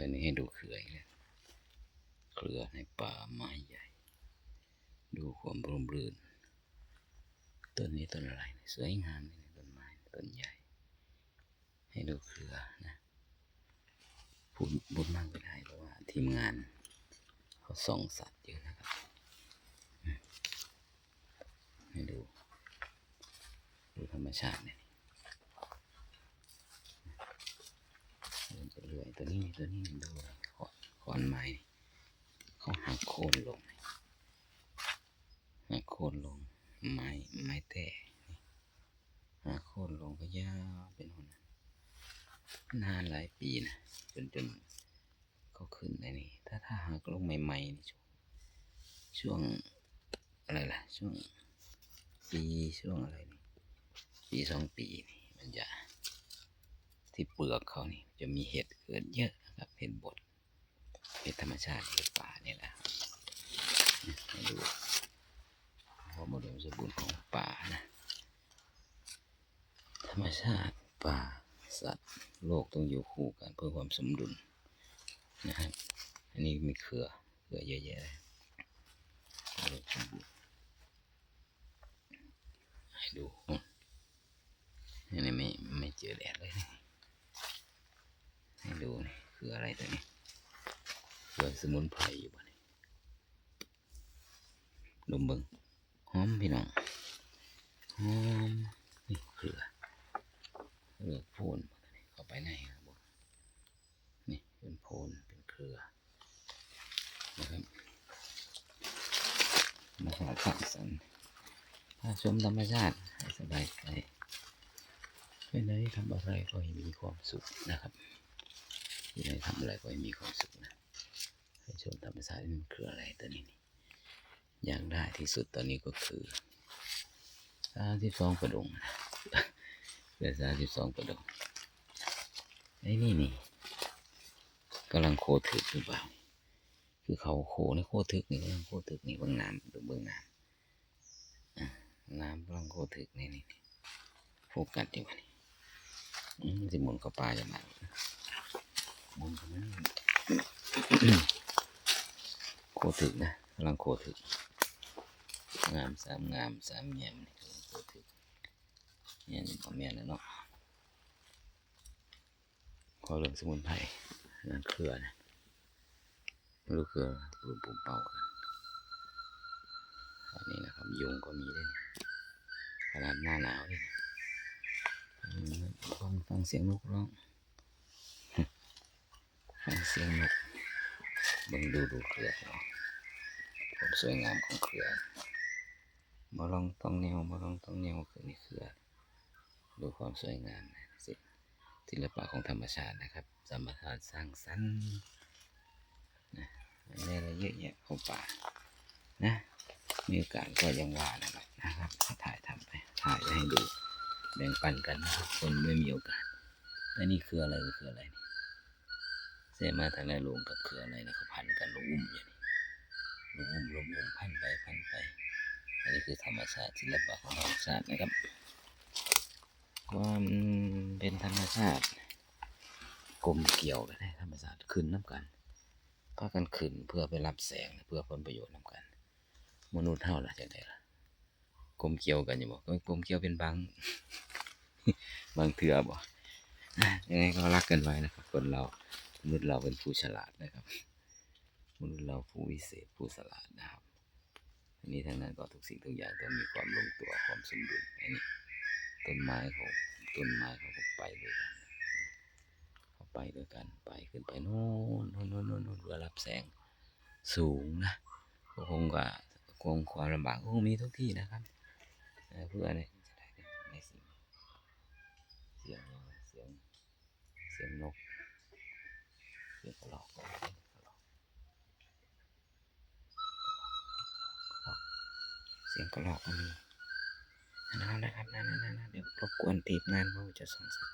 อนนี้ให้ดูเครือเลยเครือในป่าไม้ใหญ่ดูความร่มรื่นต้นนี้ต้นอะไรสวยงามเลยต้นไม้ต้นใหญ่ให้ดูเครือนะพูดมากไม่ได้เพราะว่าทีมงานเขาส่องสัตว์อยู่นะครับให้ดูธรรมชาติเนี่ยเรื่อยตัวนี้ดูขอนไม้เขาหักโค่นลงไม้แต่หักโค่นลงก็ยาวเป็นหนนานหลายปีนะจนเขาขึ้นในนี้ถ้าหักลงใหม่ๆนี่ช่วงอะไรล่ะช่วงอะไรนี่ปี2 ปีนี่มันจะที่เปลือกเขานี่จะมีเห็ดเกิดเยอะนะครับเห็ดบดเห็ดธรรมชาติเห็ดป่าเนี่ยแหละให้ดูความอุดมสมบูรณ์ของป่านะธรรมชาติป่าสัตว์โลกต้องอยู่คู่กันเพื่อความสมดุลนะครับอันนี้มีเครือเยอะแยะเลยให้ดูอันนี้ไม่เจอแดดเลยให้ดูนี่คืออะไรตัวนี้คือสมุนไพรอยู่บ้านนี้ดมเบิ้งหอมพี่น้องหอมนี่เครือโพนเข้าไปในครับนี่เป็นโพนเป็นเครือนะครับมาหาสร้างสรรค์ชมธรรมชาติให้สบายใจไปไหนทำอะไรก็ให้มีความสุขนะครับที่ไหนทำอะไรก็ให้มีความสุขนะให้ชมธรรมชาติมันคืออะไรตัวนี้อยากได้ที่สุดตอนนี้ก็คือ32ประดงเดือน32ประดงไอ้นี่กำลังโคถึกหรือเปล่าคือเขาโคในโคถึกนี่กำลังโคถึกนี่เบื้องน้ำดูเบื้องน้ำกำลังโคถึกนี่โฟกัสอยู่นี่สิหมุนเข้าป่าอย่างนั้นหมุนเข้ามาโคถึกนะกำลังโคถึกงามสามแย้มนี่กำลังโคถึกเนี่ยนี่พ่อแม่แล้วเนาะขอเรื่องสมุนไพรนั่นเครือนะไม่รู้เครือปุ่มเป่าอันนี้นะครับยุงก็มีด้วยขนาดหน้าหนาวเลยฟังเสียงนกร้องฟังเสียงนกบังดูเครือความสวยงามของเครือมาลองต้องแนวคือนี่เครือดูความสวยงามนะศิลปะของธรรมชาตินะครับธรรมชาติสร้างสรรค์นะอะไรเยอะแยะของป่านะมีโอกาสก็ยังว่านะครับถ่ายให้ดูแบ่งปันกันนะครับคนไม่มีโอกาสและนี่คืออะไรเสมาทางไหนลงกับคืออะไรนะเขาพันกันลงอย่างนี้ลงพันไปอันนี้คือธรรมชาติศิลปะของธรรมชาตินะครับความเป็นธรรมชาติกลมเกี่ยวกันธรรมชาติขึ้นน้ำกันพากันขึ้นเพื่อไปรับแสงเพื่อผลประโยชน์น้ำกันมนุษย์เท่าล่ะจังไดล่ะกลมเกี่ยวกันอยู่บ่กลมเกี่ยวเป็นบางเถื่อบ่ยังไงก็รักกันไว้นะครับคนเรามนุษย์เราเป็นผู้ฉลาดนะครับมนุษย์เราผู้วิเศษผู้ฉลาดนะครับอันนี้ทั้งนั้นก็ทุกสิ่งทุกอย่างต้องมีความลงตัวความสมดุลอันนี้ต้นไม้เขาก็ไปด้วยกันไปขึ้นไปโน่นเพื่อรับแสงสูงนะก็คงความลำบากคงมีทุกที่นะครับเพื่อในสิ่งเสียงนกเสียงกระรอกก็มีนะครับนั่นเดี๋ยวรบกวนทีมงานเขาจะส่งสัญ